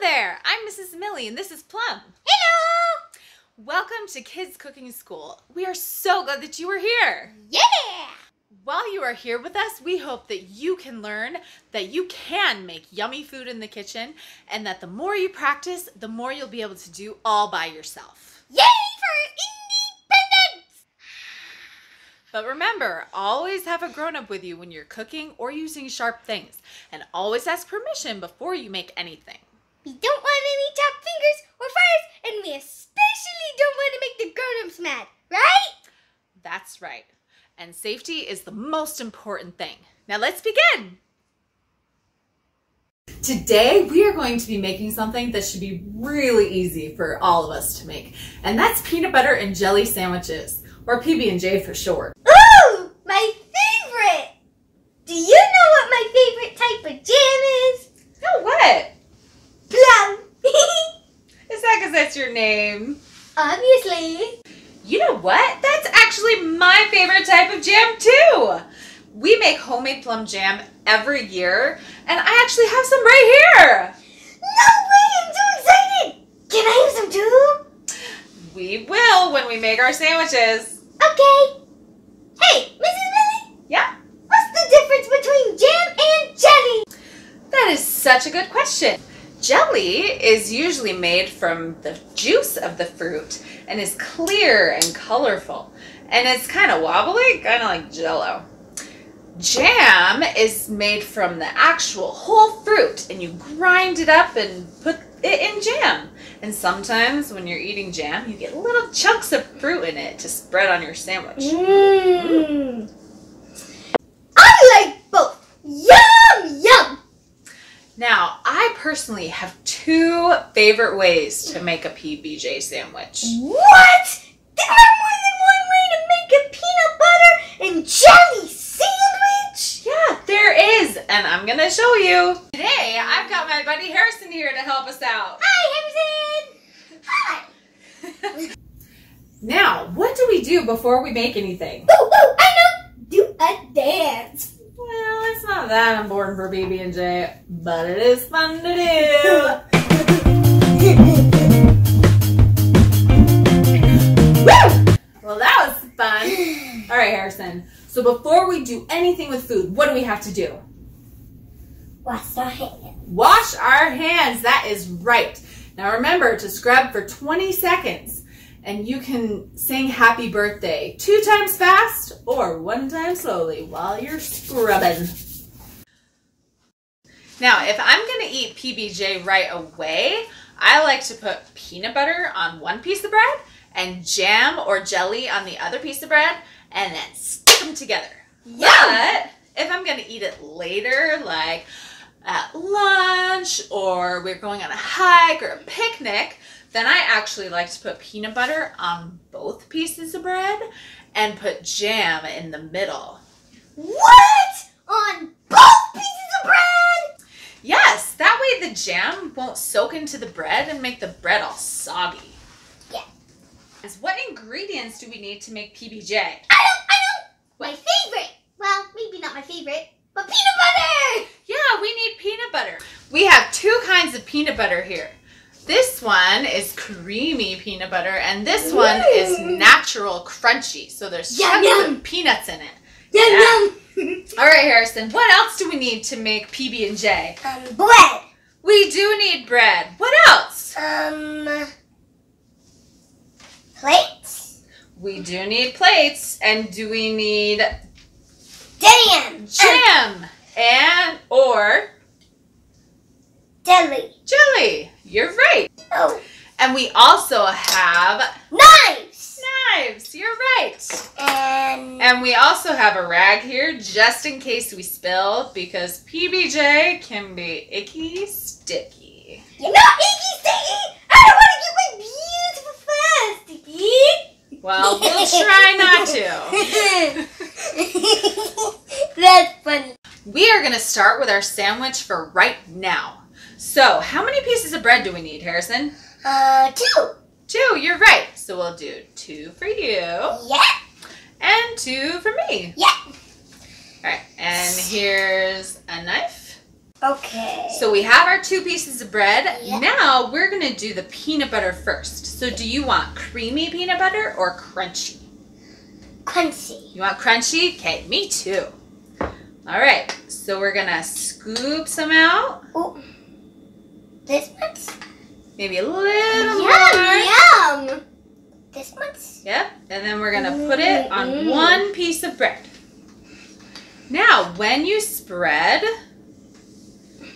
there, I'm Mrs. Millie and this is Plum. Hello! Welcome to Kids Cooking School. We are so glad that you are here. Yeah! While you are here with us, we hope that you can learn that you can make yummy food in the kitchen and that the more you practice, the more you'll be able to do all by yourself. Yay for independence! But remember, always have a grown-up with you when you're cooking or using sharp things, and always ask permission before you make anything. We don't want any chopped fingers or fires, and we especially don't want to make the grown-ups mad, right? That's right. And safety is the most important thing. Now let's begin. Today we are going to be making something that should be really easy for all of us to make, and that's peanut butter and jelly sandwiches, or PB&J for short. Ooh, my favorite! Do you know what my favorite type of jam is? Oh, what? Plum! Is that because that's your name? Obviously. You know what? That's actually my favorite type of jam too. We make homemade plum jam every year, and I actually have some right here. No way! I'm so excited! Can I have some too? We will when we make our sandwiches. Okay. Hey, Mrs. Millie? Yeah? What's the difference between jam and jelly? That is such a good question. Jelly is usually made from the juice of the fruit and is clear and colorful. And it's kind of wobbly, kind of like Jell-O. Jam is made from the actual whole fruit, and you grind it up and put it in jam. And sometimes when you're eating jam, you get little chunks of fruit in it to spread on your sandwich. Mmm. I like both. Yum, yum. Now, I personally have two favorite ways to make a PB&J sandwich. What? There are more than one way to make a peanut butter and jelly sandwich? Yeah, there is, and I'm gonna show you. Today, I've got my buddy Harrison here to help us out. Hi, Harrison. Hi. Now, what do we do before we make anything? Ooh, I know. Do a dance. Well, it's not that important for PB&J, but it is fun to do. Woo! Well, that was fun. All right, Harrison. So before we do anything with food, what do we have to do? Wash our hands. Wash our hands. That is right. Now remember to scrub for 20 seconds. And you can sing happy birthday 2 times fast or 1 time slowly while you're scrubbing. Now, if I'm going to eat PB&J right away, I like to put peanut butter on one piece of bread and jam or jelly on the other piece of bread and then stick them together. Yum! But if I'm going to eat it later, like at lunch or we're going on a hike or a picnic, then I actually like to put peanut butter on both pieces of bread and put jam in the middle. What? On both pieces of bread? Yes, that way the jam won't soak into the bread and make the bread all soggy. Yeah. What ingredients do we need to make PB&J? I know. My favorite. Well, maybe not my favorite, but peanut butter. Yeah, we need peanut butter. We have 2 kinds of peanut butter here. This one is creamy peanut butter, and this one is natural crunchy. So there's chunks of peanuts in it. Yum. All right, Harrison, what else do we need to make PB&J? Bread. We do need bread. What else? Plates. We do need plates, and do we need Jam. and or Jelly. jelly? You're right. Oh. And we also have Knives. knives. You're right. And we also have a rag here just in case we spill, because PB&J can be icky sticky. you're not icky sticky. I don't want to get my beautiful fur sticky. Well, we'll try not to. That's funny. We are going to start with our sandwich for right now. So, how many pieces of bread do we need, Harrison? 2. 2, you're right. So we'll do 2 for you. Yeah. And 2 for me. Yeah. All right, and here's a knife. Okay. So we have our 2 pieces of bread. Yeah. Now we're going to do the peanut butter first. So do you want creamy peanut butter or crunchy? Crunchy. You want crunchy? Okay, me too. All right, so we're going to scoop some out. Oh, this much? Maybe a little more. Yum! This much? Yep, and then we're going to put it on 1 piece of bread. Now, when you spread,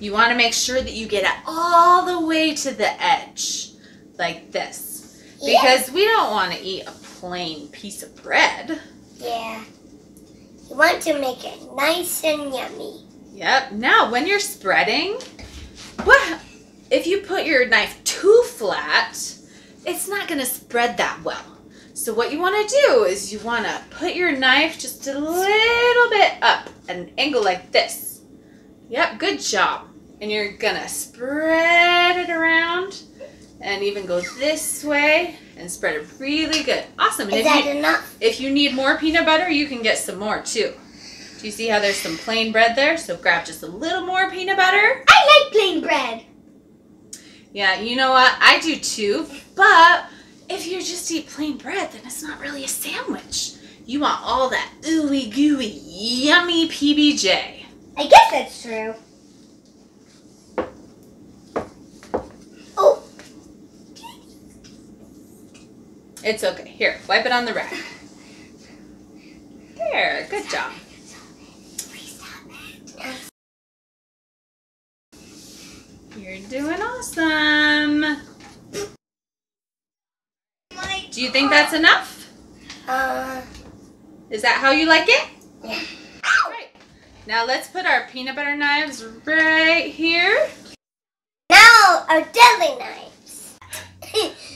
you want to make sure that you get it all the way to the edge, like this. Because we don't want to eat a plain piece of bread. Yeah. You want to make it nice and yummy. Yep. Now, when you're spreading, if you put your knife too flat, it's not going to spread that well. So what you want to do is you want to put your knife just a little bit up at an angle like this. Yep, good job. And you're going to spread it around and even go this way and spread it really good. Awesome. And Is that enough? If you need more peanut butter, you can get some more too. Do you see how there's some plain bread there? So grab just a little more peanut butter. I like plain bread. Yeah, you know what? I do too. But if you just eat plain bread, then it's not really a sandwich. You want all that ooey gooey, yummy PBJ. I guess that's true. Oh. It's okay. Here, wipe it on the rack. There, good job. You're doing awesome. Do you think that's enough? Is that how you like it? Yeah. All right. Now let's put our peanut butter knives right here. Now our deli knives.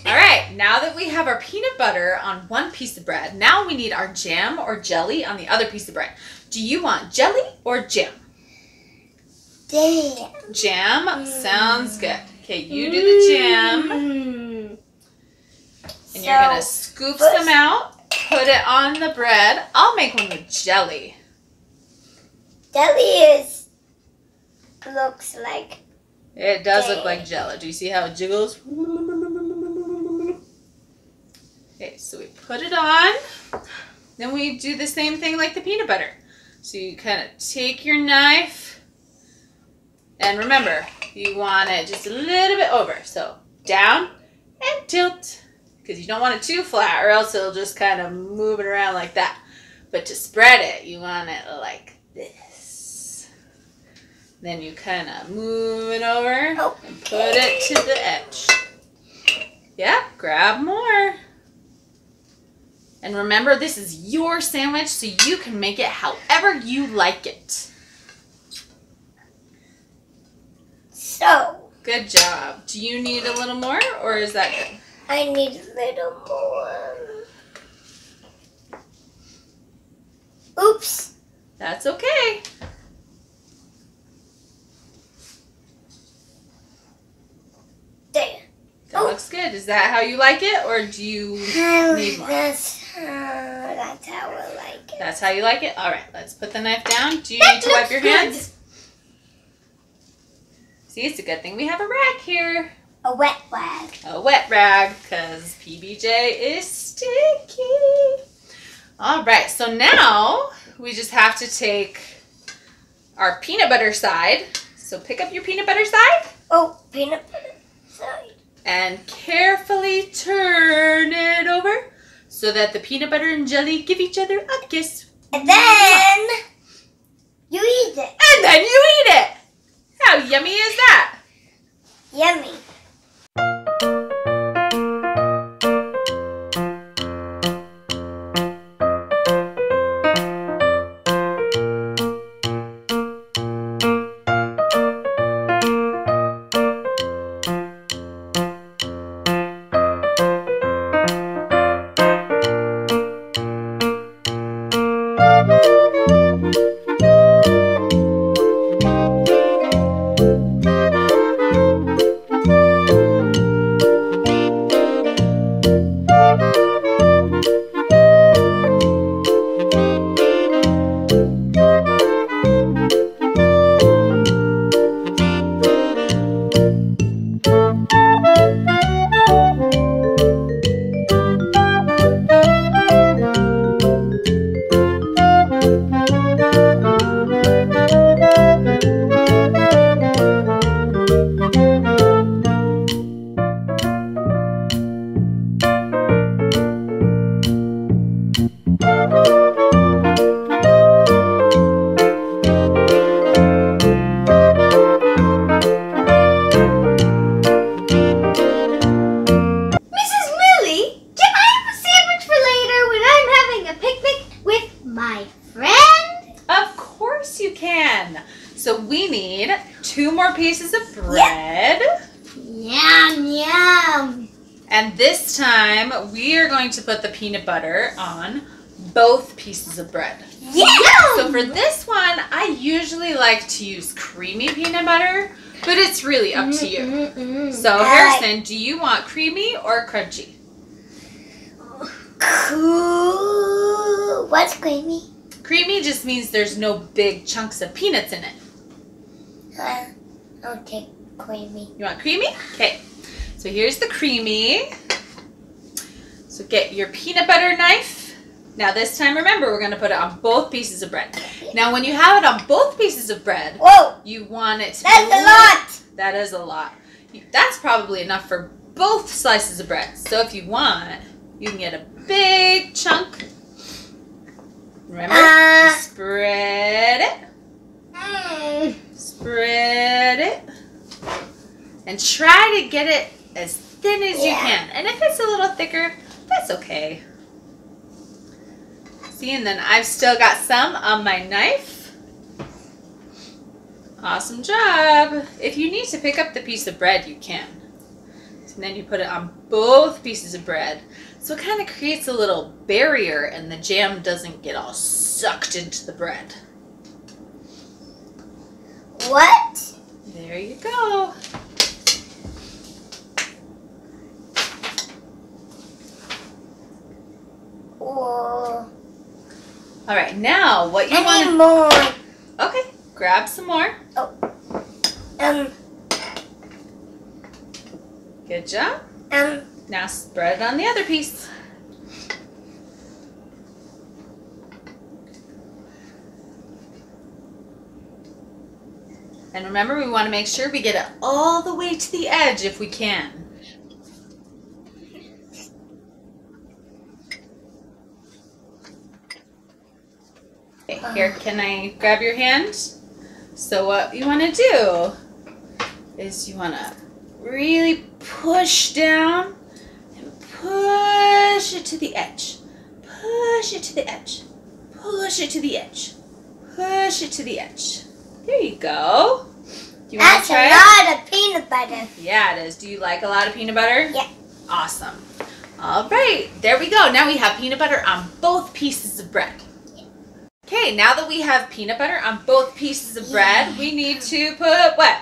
All right. Now that we have our peanut butter on 1 piece of bread, now we need our jam or jelly on the other piece of bread. Do you want jelly or jam? Damn. Jam sounds good. Okay, you do the jam. And you're going to scoop some out, put it on the bread. I'll make one with jelly. Jelly looks like... It does look like jello. Do you see how it jiggles? Okay, so we put it on. Then we do the same thing like the peanut butter. So you kind of take your knife. And remember, you want it just a little bit over. So down and tilt. Because you don't want it too flat or else it'll just kind of move it around like that. But to spread it, you want it like this. Then you kind of move it over and put it to the edge. Yeah, grab more. And remember, this is your sandwich, so you can make it however you like it. So. Good job. Do you need a little more, or is that good? I need a little more. Oops. That's okay. There. That looks good. Is that how you like it, or do you need more? That's how I like it. That's how you like it? All right, let's put the knife down. Do you need to wipe your hands? See, it's a good thing we have a rag here. A wet rag. A wet rag, because PBJ is sticky. All right, so now we just have to take our peanut butter side. So pick up your peanut butter side. Oh, peanut butter side. And carefully turn it over so that the peanut butter and jelly give each other a kiss. And then you eat it. And then you eat it. How yummy is that? Yummy. And this time, we are going to put the peanut butter on both pieces of bread. Yeah! So for this one, I usually like to use creamy peanut butter, but it's really up to you. So Harrison, do you want creamy or crunchy? What's creamy? Creamy just means there's no big chunks of peanuts in it. I'll take creamy. You want creamy? Okay. So here's the creamy. So get your peanut butter knife. Now this time, remember, we're going to put it on both pieces of bread. Now when you have it on both pieces of bread, whoa, you want it to that's a lot. That is a lot. That's probably enough for both slices of bread. So if you want, you can get a big chunk. Remember, you spread it. Spread it. And try to get it as thin as you can. And if it's a little thicker, that's okay. See, and then I've still got some on my knife. Awesome job. If you need to pick up the piece of bread, you can. And then you put it on both pieces of bread. So it kind of creates a little barrier and the jam doesn't get all sucked into the bread. What? There you go. Whoa. All right, now what you want? I need more. Okay, grab some more. Oh. Good job. Now spread it on the other piece. And remember, we want to make sure we get it all the way to the edge if we can. Okay, here, can I grab your hand? So what you want to do is you want to really push down and push it to the edge. Push it to the edge. Push it to the edge. Push it to the edge. There you go. Do you want to try it? That's a lot of peanut butter. Yeah, it is. Do you like a lot of peanut butter? Yeah. Awesome. All right, there we go. Now we have peanut butter on both pieces of bread. Okay, now that we have peanut butter on both pieces of bread, we need to put what?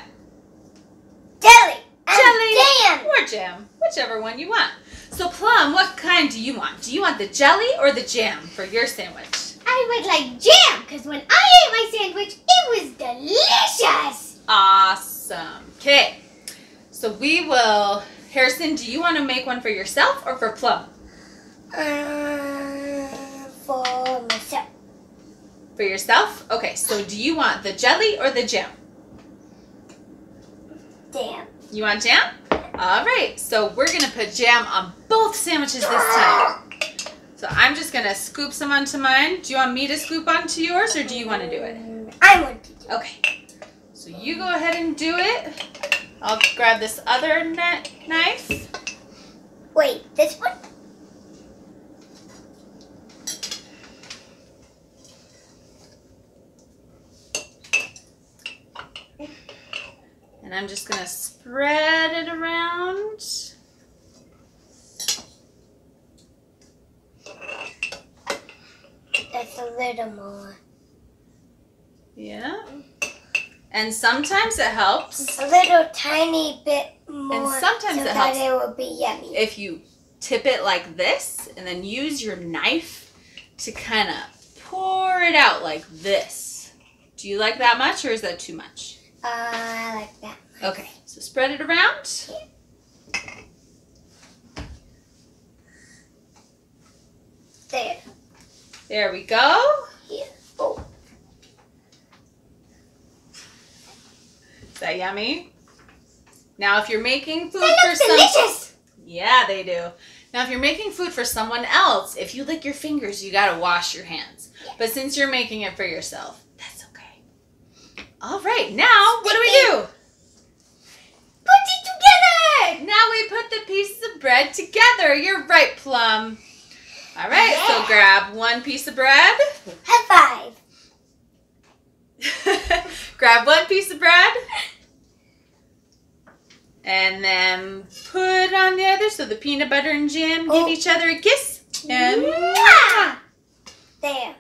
Jelly. Jelly Jam. or jam, whichever one you want. So Plum, what kind do you want? Do you want the jelly or the jam for your sandwich? I would like jam because when I ate my sandwich, it was delicious. Awesome. Okay, so we will, Harrison, do you want to make one for yourself or for Plum? For myself. For yourself? Okay, so do you want the jelly or the jam? Jam. You want jam? All right, so we're going to put jam on both sandwiches this time. So I'm just going to scoop some onto mine. Do you want me to scoop onto yours or do you want to do it? I want to do it. Okay, so you go ahead and do it. I'll grab this other knife. Wait, this one? And I'm just going to spread it around. That's a little more. Yeah. And sometimes it helps. A little tiny bit more. And sometimes so it helps. that it will be yummy. If you tip it like this and then use your knife to kind of pour it out like this. Do you like that much or is that too much? I like that. Okay, so spread it around. There. There we go. Here. Oh. Is that yummy? Now if you're making food They for look delicious. Yeah, they do. Now if you're making food for someone else, if you lick your fingers, you gotta wash your hands. Yeah. But since you're making it for yourself, that's okay. All right, now what do we do? Put it together. Now we put the pieces of bread together. You're right, Plum. All right, Yeah. so grab one piece of bread. High five. Grab one piece of bread. And then put on the other so the peanut butter and jam give each other a kiss. And there.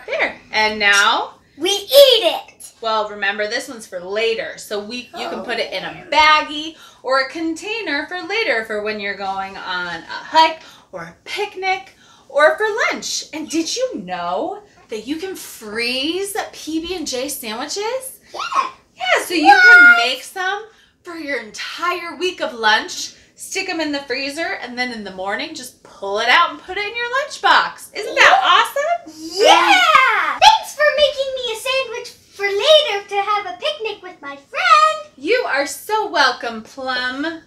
There. And now We eat it. well, remember this one's for later. So you can put it in a baggie or a container for later for when you're going on a hike or a picnic or for lunch. And did you know that you can freeze PB&J sandwiches? Yeah. Yeah, so you can make some for your entire week of lunch, stick them in the freezer, and then in the morning just pull it out and put it in your lunchbox. Isn't that awesome? Yeah. Thanks for making me a sandwich for later to have a picnic with my friend. You are so welcome, Plum.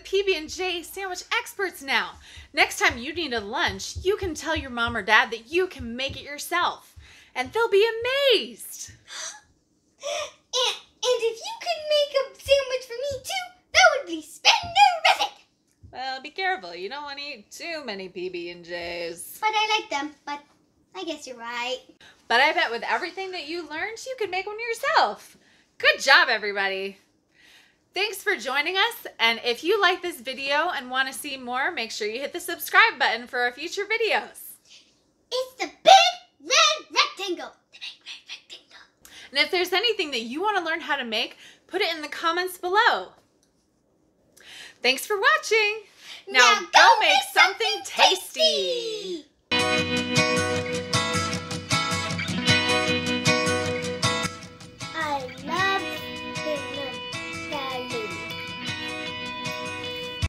PB&J sandwich experts now. Next time you need a lunch, you can tell your mom or dad that you can make it yourself, and they'll be amazed. And if you could make a sandwich for me too, that would be spenderific. Well, be careful. You don't want to eat too many PB&Js. But I like them, but I guess you're right. But I bet with everything that you learned, you could make one yourself. Good job, everybody. Thanks for joining us, and if you like this video and want to see more, make sure you hit the subscribe button for our future videos. It's the big red rectangle. The big red rectangle. And if there's anything that you want to learn how to make, put it in the comments below. Thanks for watching. Now go make something